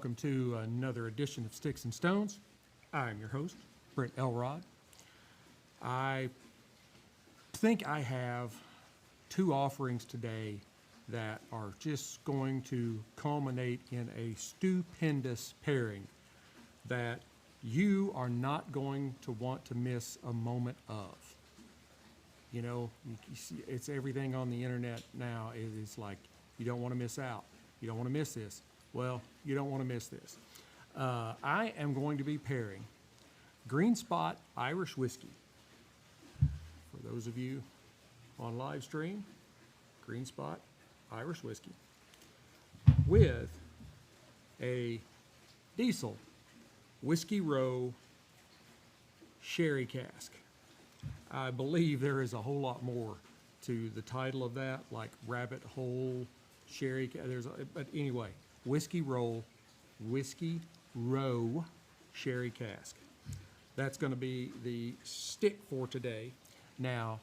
welcome to another edition of Sticks-n-Stones. I'm your host, Brent Elrod. I think I have two offerings today that are just going to culminate in a stupendous pairing that you are not going to want to miss a moment of. You know, you see, it's everything on the internet now. It's like, you don't want to miss out. You don't want to miss this. Well, you don't want to miss this. I am going to be pairing Green Spot Irish Whiskey. For those of you on live stream, Green Spot Irish Whiskey with a Diesel Whiskey Row Sherry Cask. I believe there is a whole lot more to the title of that, like Rabbit Hole Sherry. But anyway, Whiskey Row Sherry Cask. That's going to be the stick for today. Now,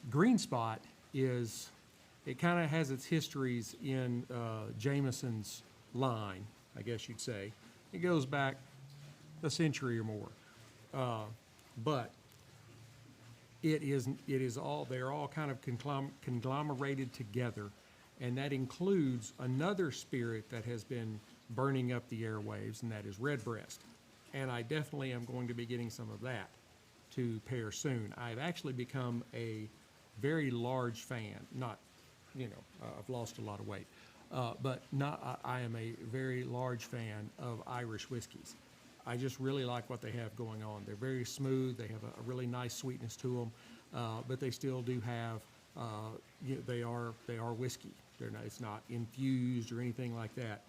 Green Spot it kind of has its histories in Jameson's line, I guess you'd say. It goes back a century or more. But they're all kind of conglomerated together, and that includes another spirit that has been burning up the airwaves, and that is Redbreast. And I definitely am going to be getting some of that to pair soon. I've actually become a very large fan, I've lost a lot of weight, but I am a very large fan of Irish whiskeys. I just really like what they have going on. They're very smooth. They have a really nice sweetness to them, but they still do have, they are whiskey. It's not infused or anything like that,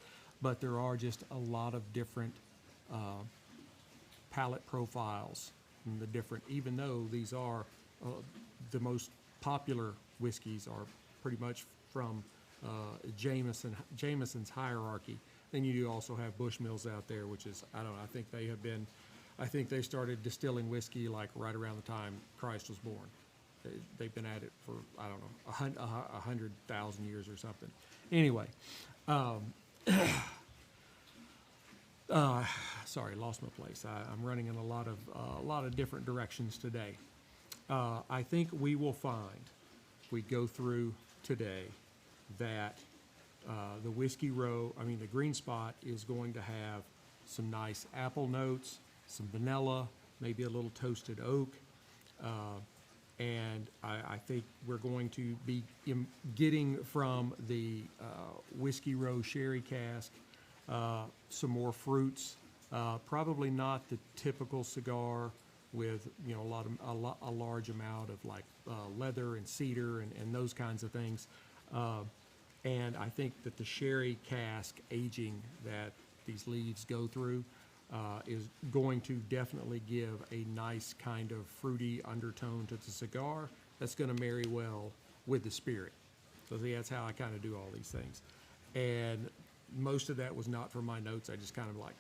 but there are just a lot of different palate profiles and even though these are the most popular whiskeys are pretty much from Jameson's hierarchy. Then you do also have Bushmills out there, which is, I don't know, I think they started distilling whiskey like right around the time Christ was born. They've been at it for, I don't know, 100,000 years or something. Anyway, sorry, lost my place. I'm running in a lot of different directions today. I think we will find, if we go through today, that the the Green Spot is going to have some nice apple notes, some vanilla, maybe a little toasted oak, and I think we're going to be getting from the Whiskey Row Sherry Cask some more fruits, probably not the typical cigar with a large amount of like leather and cedar and those kinds of things. And I think that the sherry cask aging that these leaves go through is going to definitely give a nice kind of fruity undertone to the cigar that's going to marry well with the spirit. So see, that's how I kind of do all these things. And most of that was not from my notes. I just kind of like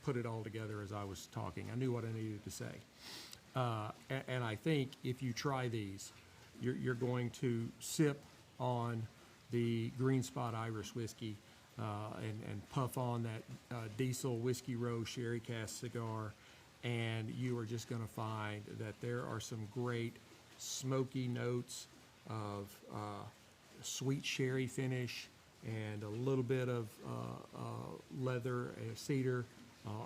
put it all together as I was talking. I knew what I needed to say. And I think if you try these, you're going to sip on the Green Spot Irish Whiskey and puff on that Diesel Whiskey Row Sherry Cask cigar, and you are just going to find that there are some great smoky notes of sweet sherry finish and a little bit of leather and cedar,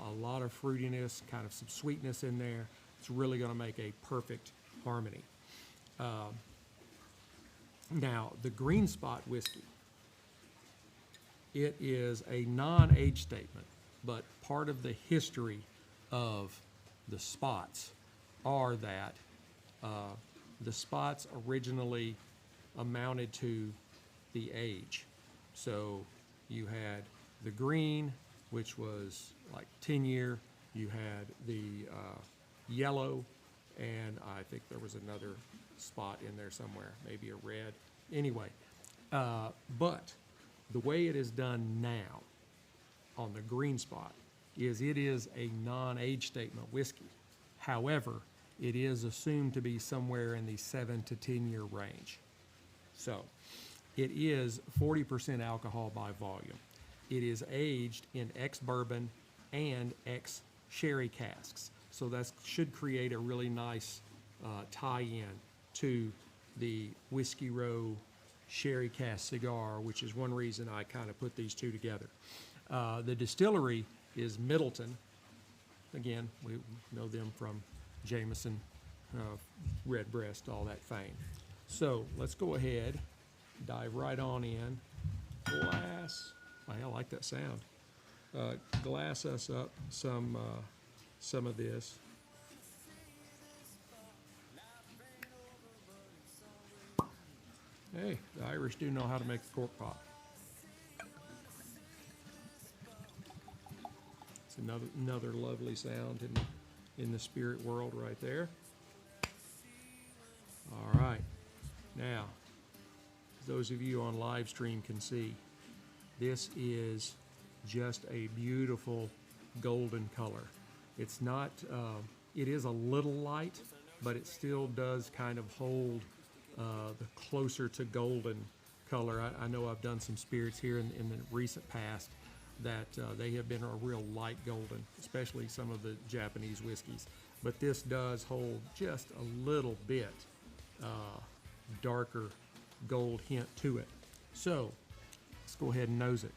a lot of fruitiness, kind of some sweetness in there. It's really going to make a perfect harmony. Now, the Green Spot whiskey, it is a non-age statement, but part of the history of the spots are that the spots originally amounted to the age. So you had the green, which was like 10-year. You had the yellow, and I think there was another spot in there somewhere, maybe a red. Anyway, but the way it is done now on the Green Spot is it is a non-age statement whiskey. However, it is assumed to be somewhere in the 7 to 10 year range. So it is 40% alcohol by volume. it is aged in ex-bourbon and ex-sherry casks. So that should create a really nice tie-in to the Whiskey Row sherry cask cigar, which is one reason I kind of put these two together. The distillery is Middleton. Again, we know them from Jameson, Redbreast, all that fame. So let's go ahead, dive right on in. Glass, I like that sound. Glass us up some of this. Hey, the Irish do know how to make a cork pop. It's another lovely sound in the spirit world right there. All right, now, as those of you on live stream can see, this is just a beautiful golden color. It's not, it is a little light, but it still does kind of hold the closer to golden color. I know I've done some spirits here in the recent past that they have been a real light golden, especially some of the Japanese whiskeys. But this does hold just a little bit darker gold hint to it. So let's go ahead and nose it.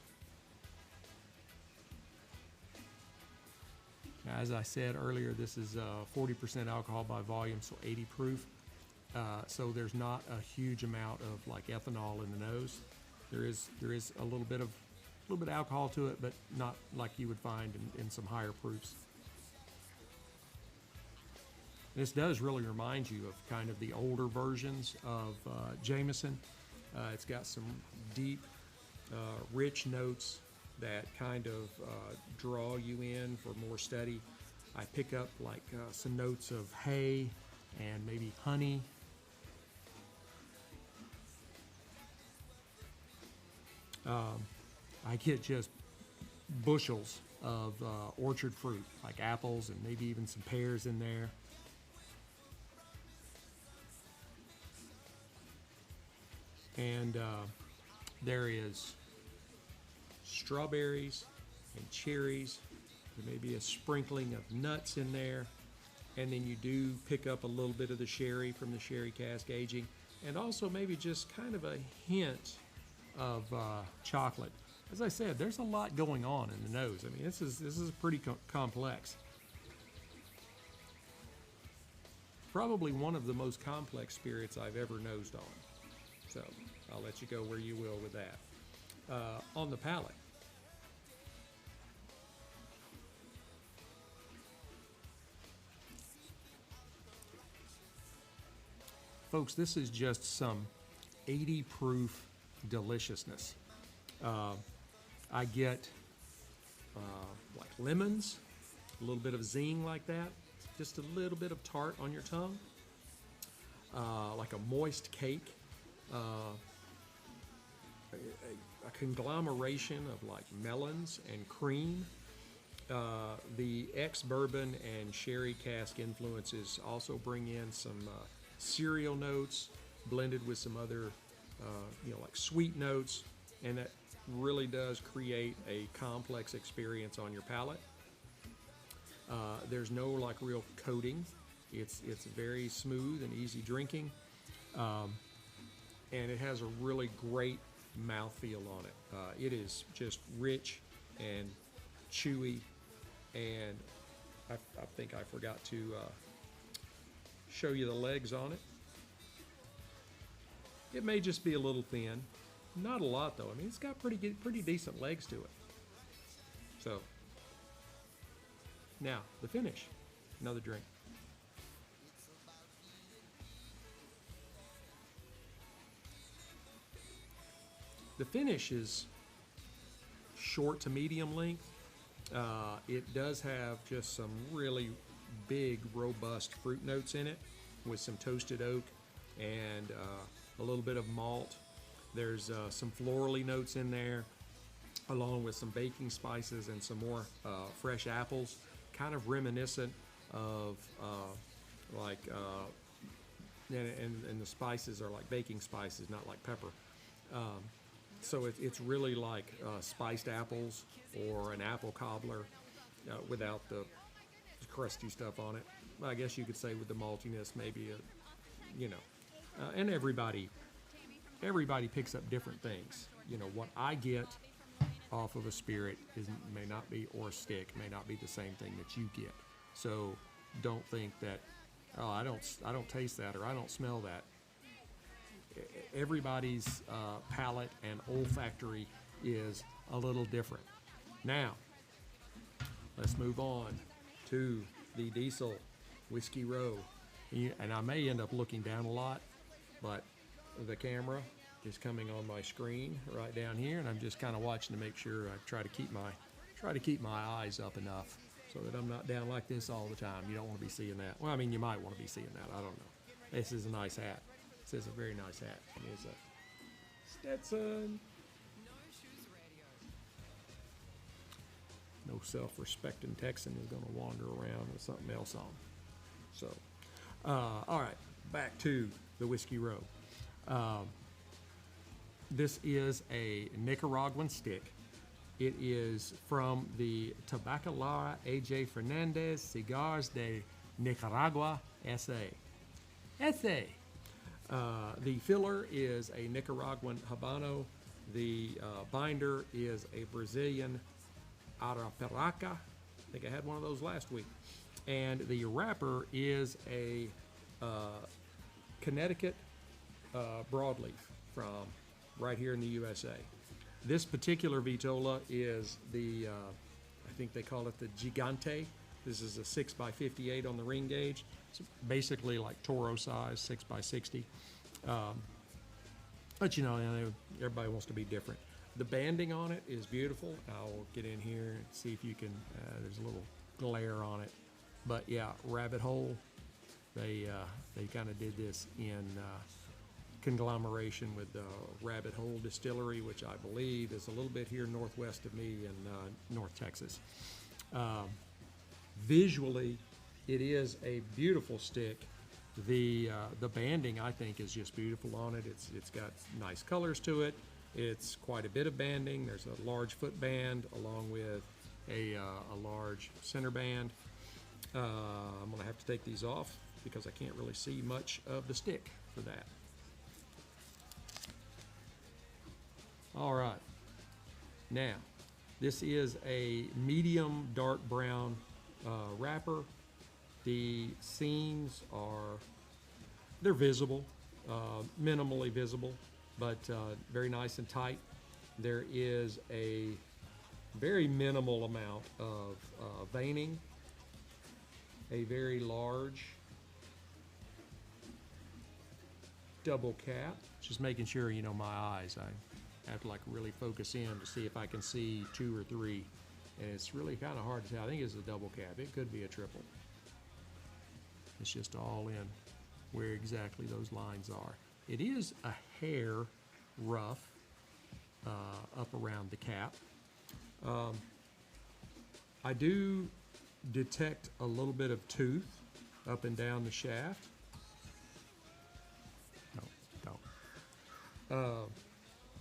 Now, as I said earlier, this is 40% alcohol by volume, so 80 proof. So there's not a huge amount of like ethanol in the nose. There is a little bit of alcohol to it, but not like you would find in some higher proofs. This does really remind you of kind of the older versions of Jameson. It's got some deep, rich notes that kind of draw you in for more study. I pick up like some notes of hay and maybe honey. I get just bushels of orchard fruit, like apples and maybe even some pears in there. And there is strawberries and cherries. There may be a sprinkling of nuts in there. And then you do pick up a little bit of the sherry from the sherry cask aging. And also maybe just kind of a hint of chocolate. As I said, there's a lot going on in the nose. I mean, this is pretty complex. Probably one of the most complex spirits I've ever nosed on. So I'll let you go where you will with that. On the palate, folks, this is just some 80 proof deliciousness. I get like lemons, a little bit of zing like that, just a little bit of tart on your tongue, like a moist cake, a conglomeration of like melons and cream. The ex-bourbon and sherry cask influences also bring in some cereal notes blended with some other like sweet notes, and that really does create a complex experience on your palate. There's no like real coating. It's very smooth and easy drinking, and it has a really great mouthfeel on it. It is just rich and chewy, and I think I forgot to show you the legs on it. It may just be a little thin. Not a lot though. I mean, it's got pretty decent legs to it. So, now the finish. Another drink. The finish is short to medium length. It does have just some really big, robust fruit notes in it with some toasted oak and a little bit of malt. There's some florally notes in there, along with some baking spices and some more fresh apples, kind of reminiscent of and the spices are like baking spices, not like pepper. So it's really like spiced apples or an apple cobbler without the crusty stuff on it. I guess you could say with the maltiness, maybe and everybody picks up different things. What I get off of a spirit may not be, or a stick may not be the same thing that you get. So don't think that, oh, I don't taste that, or I don't smell that. Everybody's palate and olfactory is a little different. Now, let's move on to the Diesel Whiskey Row. And I may end up looking down a lot, but the camera is coming on my screen right down here, and I'm just kind of watching to make sure I try to keep my eyes up enough so that I'm not down like this all the time. You don't want to be seeing that. Well, I mean, you might want to be seeing that. I don't know. This is a nice hat. This is a very nice hat. It is a Stetson. No self-respecting Texan is going to wander around with something else on. So, all right, back to the Whiskey Row. This is a Nicaraguan stick. It is from the Tabacalera A.J. Fernandez Cigars de Nicaragua, U.S.A. The filler is a Nicaraguan Habano. The binder is a Brazilian Arapiraca. I think I had one of those last week. And the wrapper is a Connecticut Broadleaf from right here in the U.S.A. This particular Vitola is the, I think they call it the Gigante. This is a 6x58 on the ring gauge. It's basically like Toro size, 6x60. But everybody wants to be different. The banding on it is beautiful. I'll get in here and see if you can, there's a little glare on it. But yeah, Rabbit Hole, they kind of did this in conglomeration with Rabbit Hole Distillery, which I believe is a little bit here northwest of me in North Texas. Visually, it is a beautiful stick. The banding, I think, is just beautiful on it. It's got nice colors to it. It's quite a bit of banding. There's a large foot band along with a large center band. I'm going to have to take these off because I can't really see much of the stick for that. All right. Now, this is a medium dark brown wrapper. The seams they're visible, minimally visible, but very nice and tight. There is a very minimal amount of veining, a very large double cap. Just making sure, my eyes, I have to really focus in to see if I can see 2 or 3, and it's really kind of hard to tell. I think it's a double cap. It could be a triple. It's just all in where exactly those lines are. It is a hair rough up around the cap. I do detect a little bit of tooth up and down the shaft. No.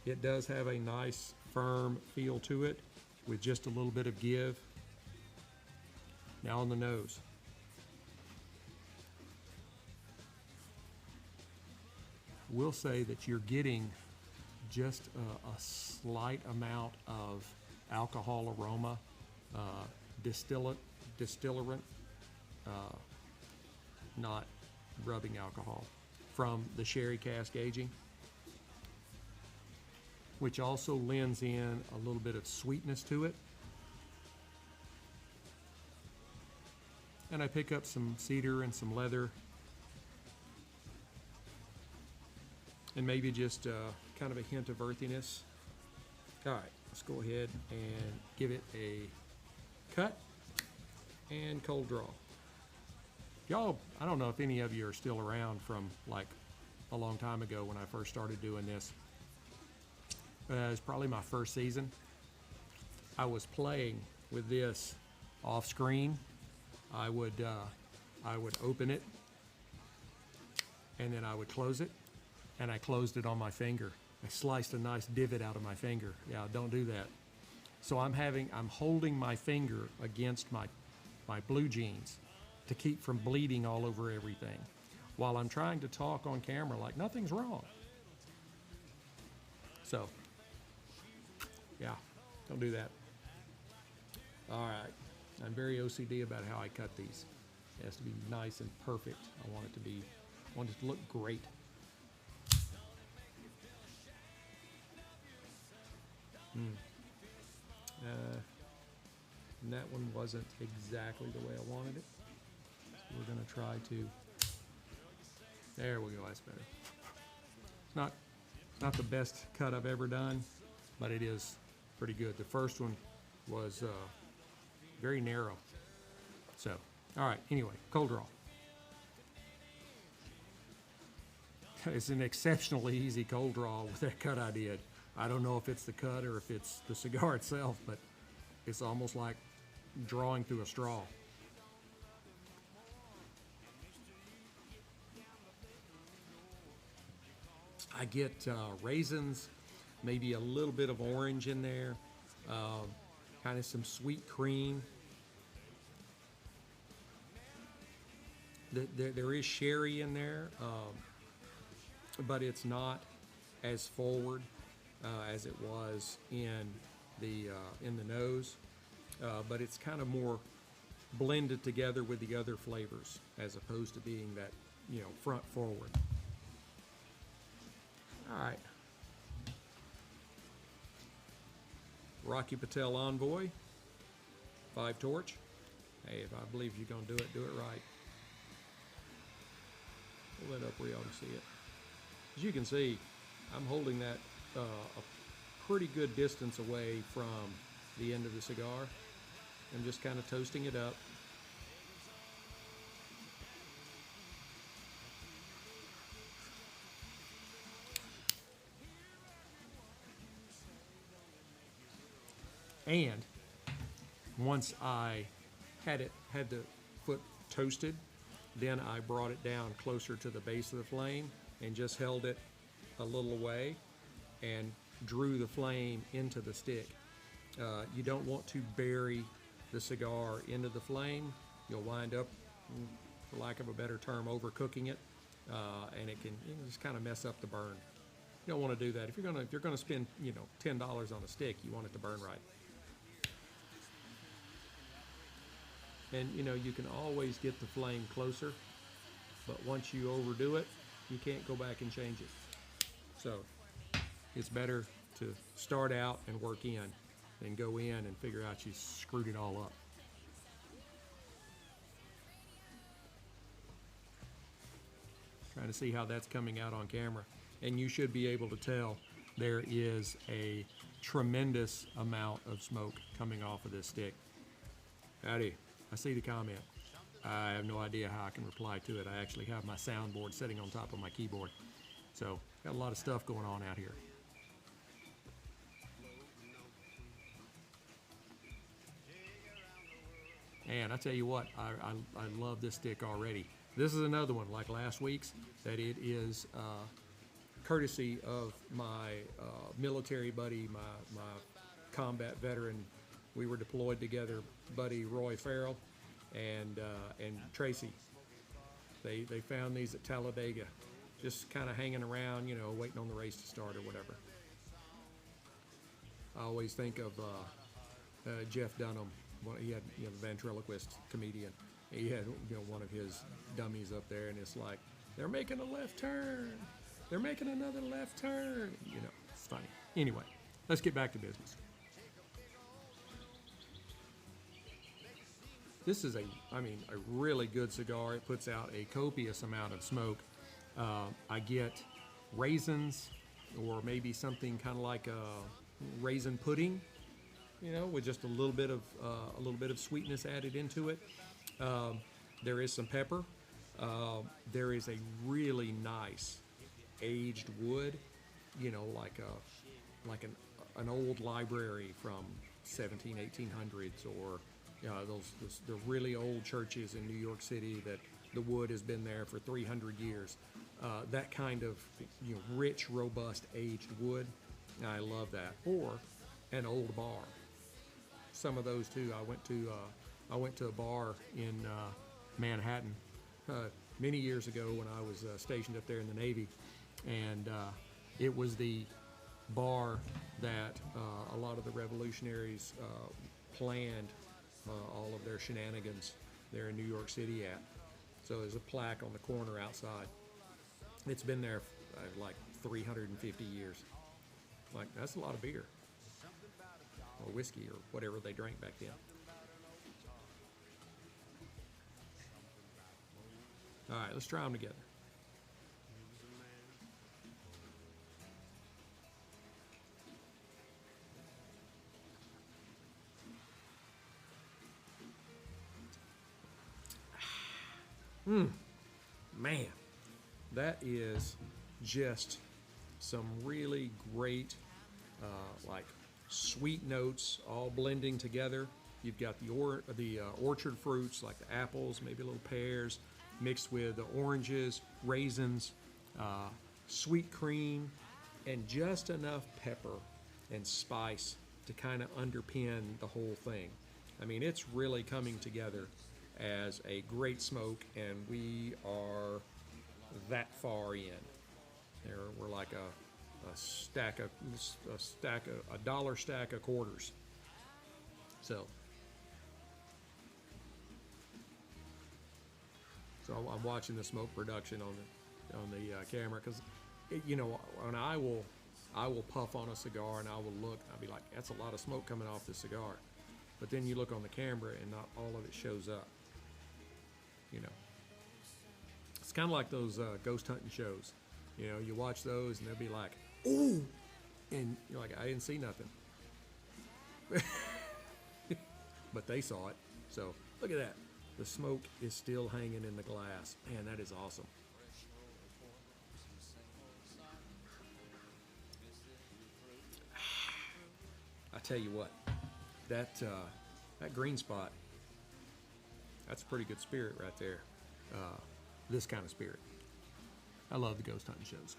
It does have a nice firm feel to it with just a little bit of give. Now on the nose. We'll say that you're getting just a slight amount of alcohol aroma, distillate, distillerant, not rubbing alcohol, from the sherry cask aging, which also lends in a little bit of sweetness to it. And I pick up some cedar and some leather, and maybe just kind of a hint of earthiness. All right, let's go ahead and give it a cut and cold draw. Y'all, I don't know if any of you are still around from a long time ago when I first started doing this. It's probably my first season. I was playing with this off screen. I would open it, and then I would close it, and I closed it on my finger. I sliced a nice divot out of my finger. Yeah, don't do that. So I'm holding my finger against my blue jeans to keep from bleeding all over everything while I'm trying to talk on camera like nothing's wrong. So, yeah, don't do that. All right, I'm very OCD about how I cut these. It has to be nice and perfect. I want it to look great. And that one wasn't exactly the way I wanted it. So we're gonna try to, there we go, that's better. It's not the best cut I've ever done, but it is pretty good. The first one was very narrow. So, all right, anyway, cold draw. It's an exceptionally easy cold draw with that cut I did. I don't know if it's the cut or if it's the cigar itself, but it's almost like drawing through a straw. I get raisins, maybe a little bit of orange in there, kind of some sweet cream. There is sherry in there, but it's not as forward as it was in the nose, but it's kind of more blended together with the other flavors as opposed to being that, you know, front forward. All right. Rocky Patel Envoy, 5 torch. Hey, if I believe you're gonna do it right. Pull that up where y'all can see it. As you can see, I'm holding that a pretty good distance away from the end of the cigar. I'm just kind of toasting it up. And once I had the foot toasted, then I brought it down closer to the base of the flame and just held it a little away and drew the flame into the stick. You don't want to bury the cigar into the flame. You'll wind up, for lack of a better term, overcooking it, and it can just kind of mess up the burn. You don't want to do that. If you're gonna spend, you know, $10 on a stick, you want it to burn right. And you know, you can always get the flame closer, but once you overdo it, you can't go back and change it. So it's better to start out and work in than go in and figure out you screwed it all up. Trying to see how that's coming out on camera. And you should be able to tell there is a tremendous amount of smoke coming off of this stick. Howdy. I see the comment. I have no idea how I can reply to it. I actually have my soundboard sitting on top of my keyboard. So, got a lot of stuff going on out here. And I tell you what, I love this stick already. This is another one, like last week's, that it is courtesy of my military buddy, my combat veteran. We were deployed together, buddy Roy Farrell and Tracy. They found these at Talladega, just kind of hanging around, you know, waiting on the race to start or whatever. I always think of Jeff Dunham. He had, you know, the ventriloquist comedian. He had, you know, one of his dummies up there, and it's like, they're making a left turn. They're making another left turn. You know, it's funny. Anyway, let's get back to business. This is a really good cigar. It puts out a copious amount of smoke. I get raisins, or maybe something kind of like a raisin pudding, you know, with just a little bit of sweetness added into it. There is some pepper. There is a really nice aged wood, you know, like an old library from 1800s, or the really old churches in New York City that the wood has been there for 300 years. that kind of, rich, robust, aged wood. I love that. Or an old bar. Some of those too. I went to a bar in Manhattan many years ago when I was stationed up there in the Navy, and it was the bar that a lot of the revolutionaries planned all of their shenanigans there in New York City at. So there's a plaque on the corner outside. It's been there like 350 years. Like, that's a lot of beer or whiskey or whatever they drank back then. All right, let's try them together. Man, that is just some really great, like sweet notes all blending together. You've got the orchard fruits like the apples, maybe little pears, mixed with the oranges, raisins, sweet cream, and just enough pepper and spice to kind of underpin the whole thing. I mean, it's really coming together as a great smoke, and we are that far in. We're like a dollar stack of quarters. So I'm watching the smoke production on the camera, because when I will puff on a cigar and I will look, I'll be like, that's a lot of smoke coming off this cigar. But then you look on the camera and not all of it shows up. It's kind of like those ghost hunting shows. You watch those and they'll be like, "Ooh," and you're like, "I didn't see nothing," but they saw it. So look at that. The smoke is still hanging in the glass. Man, that is awesome. I tell you what, that green spot, that's a pretty good spirit right there. This kind of spirit. I love the ghost hunting shows.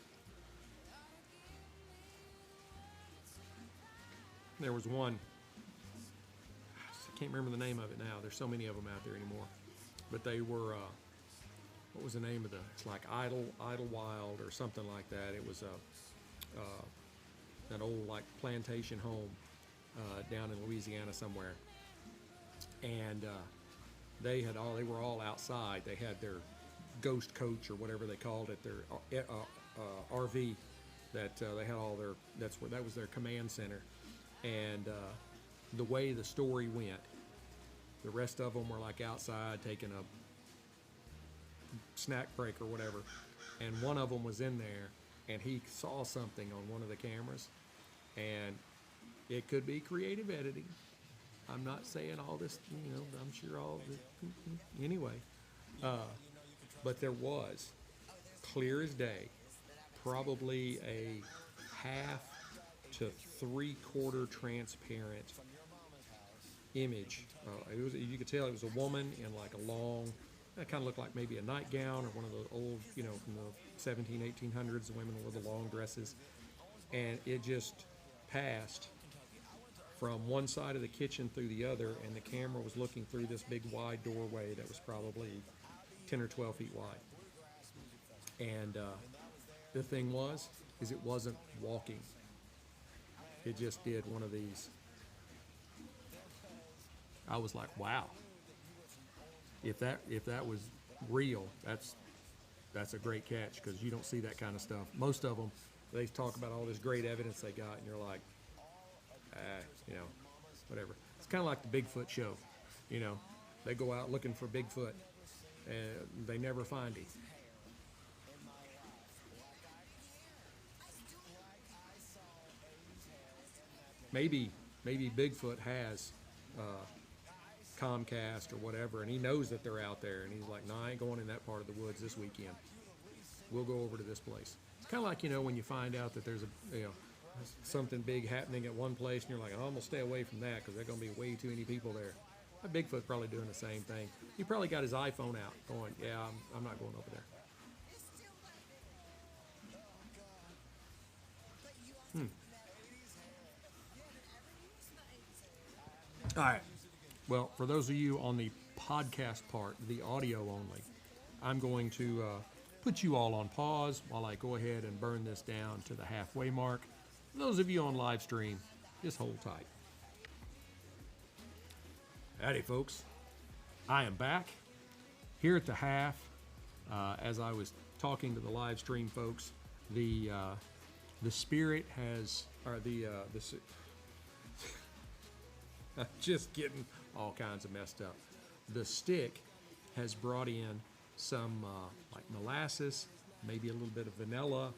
There was one, I can't remember the name of it now. There's so many of them out there anymore. But they were, what was the name of it's like Idlewild or something like that. It was an old like plantation home down in Louisiana somewhere. And they were all outside. They had their ghost coach or whatever they called it, their RV that they had all their, that was their command center. And the way the story went, the rest of them were like outside taking a snack break or whatever, and one of them was in there and he saw something on one of the cameras, and it could be creative editing. I'm not saying all this, I'm sure all the, anyway, but there was, clear as day, probably a half to 3/4 transparent image. You could tell it was a woman in like a long, it kind of looked like maybe a nightgown or one of the old, from the 1800s, the women wore the long dresses. And it just passed from one side of the kitchen through the other, and the camera was looking through this big wide doorway that was probably 10 or 12 feet wide. And the thing is it wasn't walking. It just did one of these. I was like, wow. If that was real, that's a great catch, because you don't see that kind of stuff. Most of them, they talk about all this great evidence they got, and you're like, whatever. It's kind of like the Bigfoot show. They go out looking for Bigfoot, and they never find him. Maybe Bigfoot has Comcast or whatever, and he knows that they're out there, and he's like, no, I ain't going in that part of the woods this weekend. We'll go over to this place. It's kind of like, when you find out that there's something big happening at one place, and you're like, oh, I'm gonna stay away from that because there's gonna be way too many people there. Bigfoot's probably doing the same thing. He probably got his iPhone out going, yeah, I'm not going over there. All right. Well, for those of you on the podcast part, the audio only, I'm going to put you all on pause while I go ahead and burn this down to the halfway mark. For those of you on live stream, just hold tight. Howdy, folks. I am back here at the half. As I was talking to the live stream folks, the spirit has, or I'm just getting all kinds of messed up. The stick has brought in some like molasses, maybe a little bit of vanilla,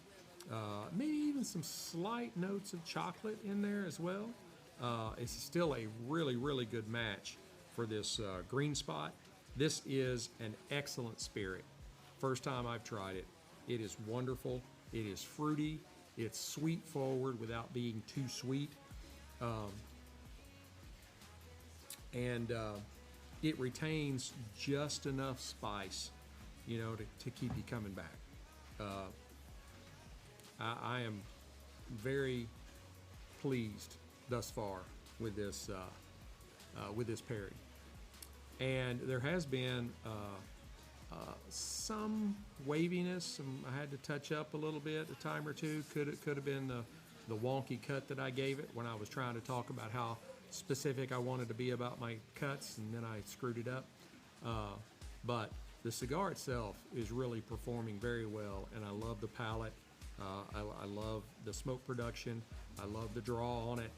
maybe even some slight notes of chocolate in there as well. It's still a really, really good match for this green spot. This is an excellent spirit. First time I've tried it. It is wonderful. It is fruity. It's sweet forward without being too sweet. And it retains just enough spice, you know, to keep you coming back. I am very pleased thus far with this pairing. And there has been some waviness. I had to touch up a little bit a time or two. Could have been the wonky cut that I gave it when I was trying to talk about how specific I wanted to be about my cuts, and then I screwed it up. But the cigar itself is really performing very well, and I love the palate. I love the smoke production. I love the draw on it.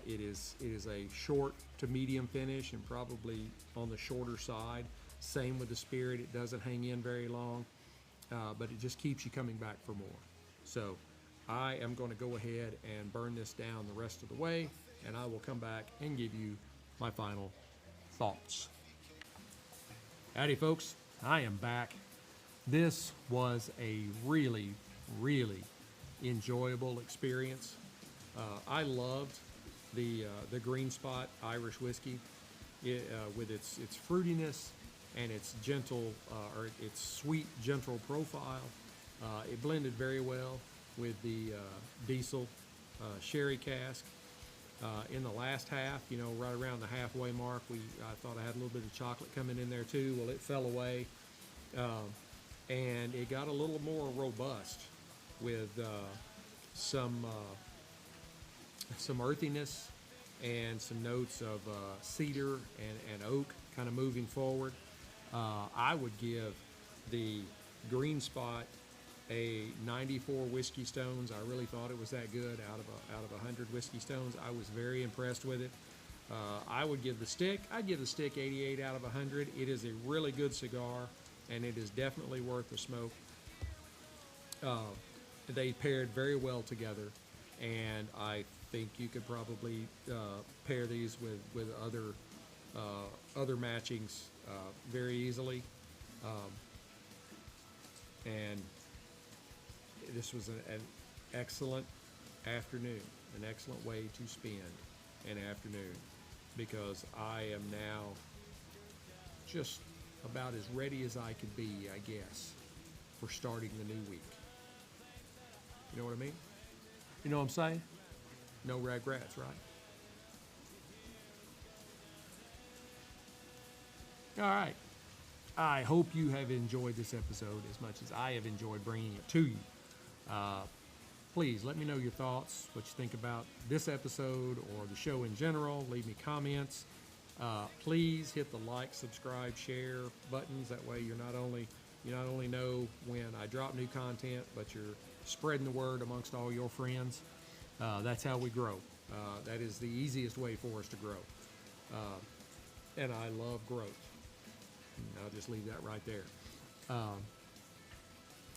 It is a short to medium finish, and probably on the shorter side. Same with the spirit. It doesn't hang in very long, but it just keeps you coming back for more. So I am going to go ahead and burn this down the rest of the way, and I will come back and give you my final thoughts. Howdy, folks. I am back. This was a really, really enjoyable experience. I loved the Green Spot Irish whiskey with its fruitiness and its gentle, or its sweet, gentle profile. It blended very well with the diesel sherry cask. In the last half, you know, right around the halfway mark, I thought I had a little bit of chocolate coming in there too. Well, it fell away, and it got a little more robust with some earthiness and some notes of cedar and oak kind of moving forward. I would give the Green Spot a 94 Whiskey Stones. I really thought it was that good out of 100 Whiskey Stones. I was very impressed with it. I would give the stick. I'd give the stick 88 out of 100. It is a really good cigar, and it is definitely worth the smoke. They paired very well together, and I think you could probably pair these with other matchings very easily. And this was an excellent afternoon, an excellent way to spend an afternoon, because I am now just about as ready as I could be, I guess, for starting the new week. You know what I mean? You know what I'm saying? No regrets, right? All right. I hope you have enjoyed this episode as much as I have enjoyed bringing it to you. Please let me know your thoughts, what you think about this episode or the show in general. Leave me comments. Please hit the like, subscribe, share buttons. That way you not only know when I drop new content, but you're spreading the word amongst all your friends. That's how we grow. That is the easiest way for us to grow. And I love growth. I'll just leave that right there.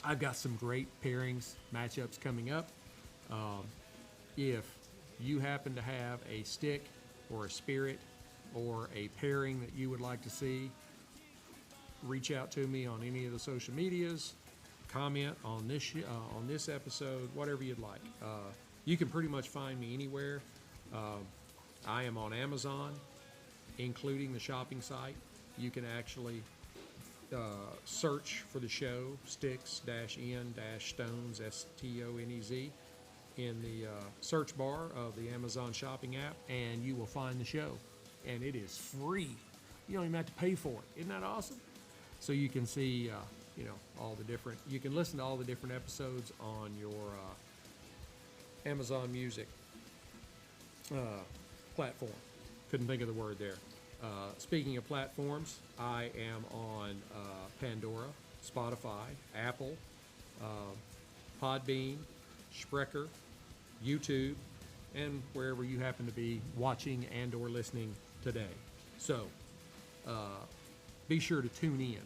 I've got some great pairings, matchups coming up. If you happen to have a stick or a spirit or a pairing that you would like to see, reach out to me on any of the social medias, comment on this episode, whatever you'd like. You can pretty much find me anywhere. I am on Amazon, including the shopping site. You can actually search for the show, Sticks-n-Stonez, Stonez, in the search bar of the Amazon shopping app, and you will find the show. And it is free. You don't even have to pay for it. Isn't that awesome? So you can see, all the different, you can listen to all the different episodes on your Amazon Music platform. Couldn't think of the word there. Speaking of platforms, I am on Pandora, Spotify, Apple, Podbean, Spreaker, YouTube, and wherever you happen to be watching and or listening today. So be sure to tune in.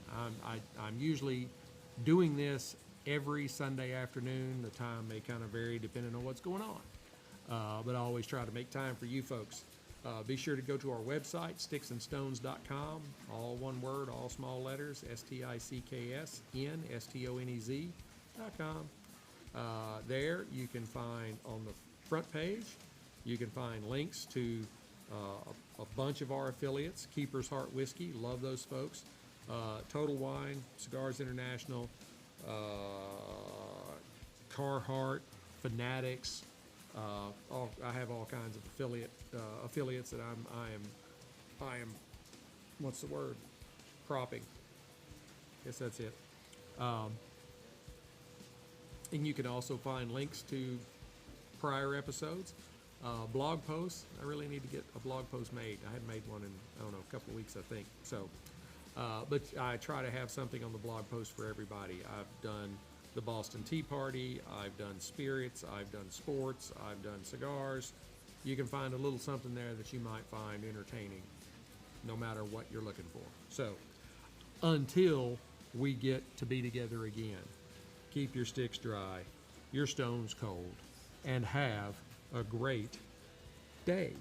I'm usually doing this every Sunday afternoon. The time may kind of vary depending on what's going on, but I always try to make time for you folks. Be sure to go to our website, Sticks-n-Stonez.com, all one word, all small letters, STICKSNSTONEZ.com. There you can find on the front page, you can find links to a bunch of our affiliates. Keeper's Heart Whiskey, love those folks. Total Wine, Cigars International, Carhartt, Fanatics. I have all kinds of affiliates that I am. What's the word? Cropping. Guess that's it. And you can also find links to prior episodes, blog posts. I really need to get a blog post made. I hadn't made one in, a couple of weeks, I think. So, but I try to have something on the blog post for everybody. I've done the Boston Tea Party, I've done spirits, I've done sports, I've done cigars. You can find a little something there that you might find entertaining, no matter what you're looking for. So, until we get to be together again, keep your sticks dry, your stones cold, and have a great day.